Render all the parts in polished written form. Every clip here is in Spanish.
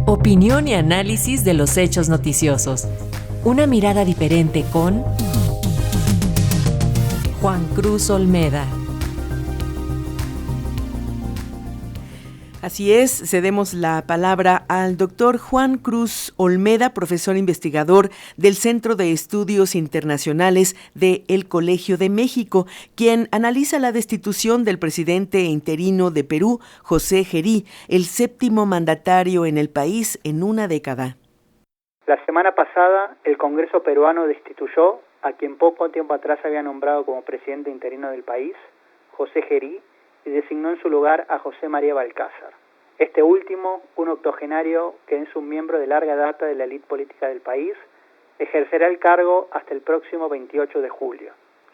Opinión y análisis de los hechos noticiosos. Una mirada diferente con Juan Cruz Olmeda. Así es, cedemos la palabra al doctor Juan Cruz Olmeda, profesor investigador del Centro de Estudios Internacionales del Colegio de México, quien analiza la destitución del presidente interino de Perú, José Gerí, el séptimo mandatario en el país en una década. La semana pasada, el Congreso peruano destituyó a quien poco tiempo atrás había nombrado como presidente interino del país, José Gerí, y designó en su lugar a José María Balcázar. Este último, un octogenario que es un miembro de larga data de la élite política del país, ejercerá el cargo hasta el próximo 28 de julio.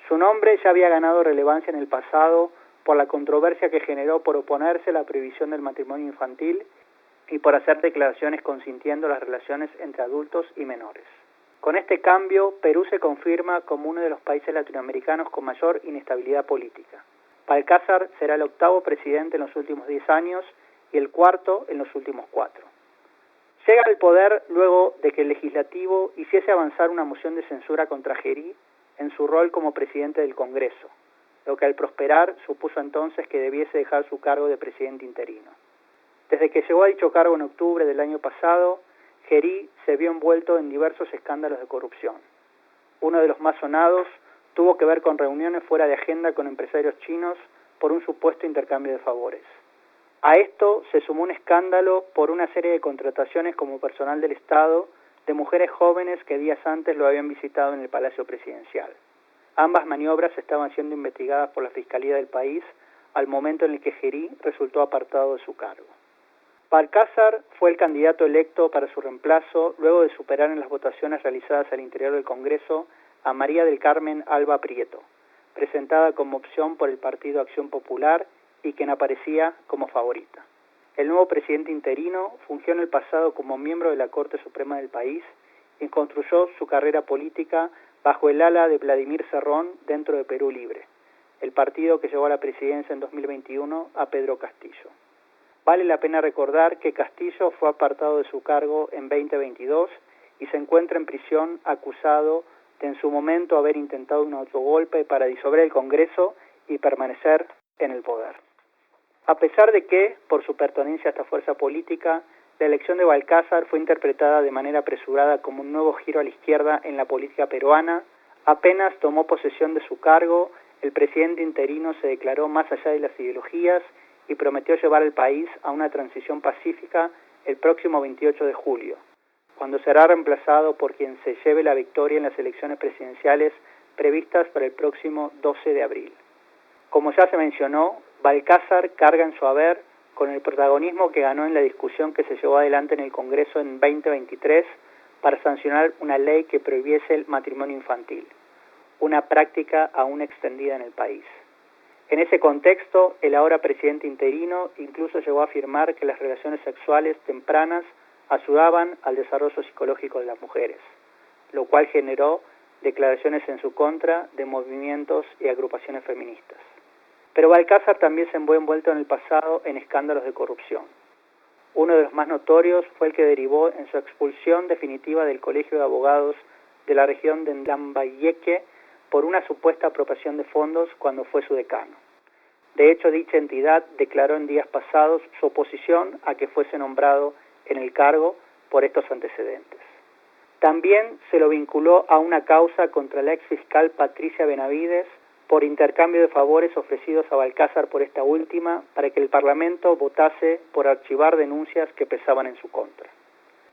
Su nombre ya había ganado relevancia en el pasado por la controversia que generó por oponerse a la prohibición del matrimonio infantil y por hacer declaraciones consintiendo las relaciones entre adultos y menores. Con este cambio, Perú se confirma como uno de los países latinoamericanos con mayor inestabilidad política. Balcázar será el octavo presidente en los últimos 10 años y el cuarto en los últimos 4. Llega al poder luego de que el legislativo hiciese avanzar una moción de censura contra Gerí en su rol como presidente del Congreso, lo que al prosperar supuso entonces que debiese dejar su cargo de presidente interino. Desde que llegó a dicho cargo en octubre del año pasado, Gerí se vio envuelto en diversos escándalos de corrupción. Uno de los más sonados tuvo que ver con reuniones fuera de agenda con empresarios chinos por un supuesto intercambio de favores. A esto se sumó un escándalo por una serie de contrataciones como personal del Estado de mujeres jóvenes que días antes lo habían visitado en el Palacio Presidencial. Ambas maniobras estaban siendo investigadas por la Fiscalía del país al momento en el que Gerí resultó apartado de su cargo. Balcázar fue el candidato electo para su reemplazo luego de superar en las votaciones realizadas al interior del Congreso a María del Carmen Alba Prieto, presentada como opción por el Partido Acción Popular y quien aparecía como favorita. El nuevo presidente interino fungió en el pasado como miembro de la Corte Suprema del país y construyó su carrera política bajo el ala de Vladimir Cerrón dentro de Perú Libre, el partido que llevó a la presidencia en 2021 a Pedro Castillo. Vale la pena recordar que Castillo fue apartado de su cargo en 2022 y se encuentra en prisión acusado de en su momento haber intentado un autogolpe para disolver el Congreso y permanecer en el poder. A pesar de que, por su pertenencia a esta fuerza política, la elección de Balcázar fue interpretada de manera apresurada como un nuevo giro a la izquierda en la política peruana, apenas tomó posesión de su cargo, el presidente interino se declaró más allá de las ideologías y prometió llevar al país a una transición pacífica el próximo 28 de julio, cuando será reemplazado por quien se lleve la victoria en las elecciones presidenciales previstas para el próximo 12 de abril. Como ya se mencionó, Balcázar carga en su haber con el protagonismo que ganó en la discusión que se llevó adelante en el Congreso en 2023 para sancionar una ley que prohibiese el matrimonio infantil, una práctica aún extendida en el país. En ese contexto, el ahora presidente interino incluso llegó a afirmar que las relaciones sexuales tempranas ayudaban al desarrollo psicológico de las mujeres, lo cual generó declaraciones en su contra de movimientos y agrupaciones feministas. Pero Balcázar también se vio envuelto en el pasado en escándalos de corrupción. Uno de los más notorios fue el que derivó en su expulsión definitiva del Colegio de Abogados de la región de Lambayeque por una supuesta apropiación de fondos cuando fue su decano. De hecho, dicha entidad declaró en días pasados su oposición a que fuese nombrado en el cargo por estos antecedentes. También se lo vinculó a una causa contra la exfiscal Patricia Benavides por intercambio de favores ofrecidos a Balcázar por esta última para que el Parlamento votase por archivar denuncias que pesaban en su contra.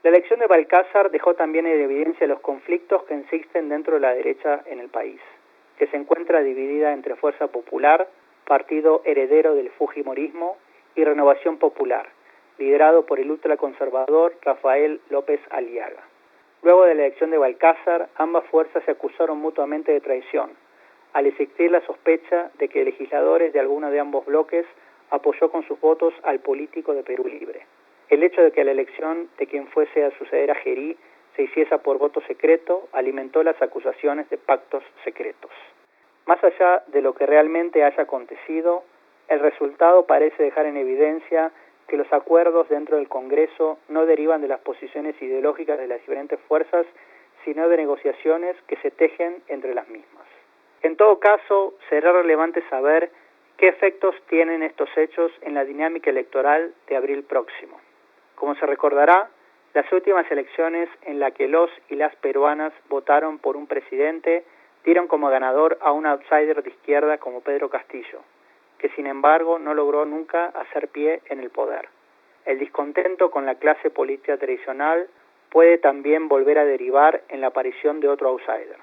La elección de Balcázar dejó también en evidencia los conflictos que existen dentro de la derecha en el país, que se encuentra dividida entre Fuerza Popular, partido heredero del fujimorismo, y Renovación Popular, liderado por el ultraconservador Rafael López Aliaga. Luego de la elección de Balcázar, ambas fuerzas se acusaron mutuamente de traición, al existir la sospecha de que legisladores de alguno de ambos bloques apoyó con sus votos al político de Perú Libre. El hecho de que la elección de quien fuese a suceder a Gerí se hiciese por voto secreto alimentó las acusaciones de pactos secretos. Más allá de lo que realmente haya acontecido, el resultado parece dejar en evidencia que los acuerdos dentro del Congreso no derivan de las posiciones ideológicas de las diferentes fuerzas, sino de negociaciones que se tejen entre las mismas. En todo caso, será relevante saber qué efectos tienen estos hechos en la dinámica electoral de abril próximo. Como se recordará, las últimas elecciones en las que los y las peruanas votaron por un presidente dieron como ganador a un outsider de izquierda como Pedro Castillo, que sin embargo no logró nunca hacer pie en el poder. El descontento con la clase política tradicional puede también volver a derivar en la aparición de otro outsider.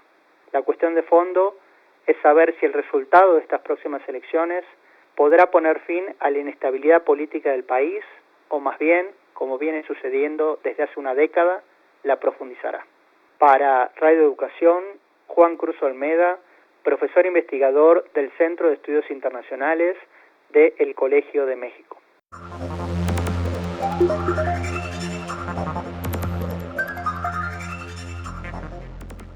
La cuestión de fondo es saber si el resultado de estas próximas elecciones podrá poner fin a la inestabilidad política del país o más bien, como viene sucediendo desde hace una década, la profundizará. Para Radio Educación, Juan Cruz Olmeda, profesor investigador del Centro de Estudios Internacionales del Colegio de México.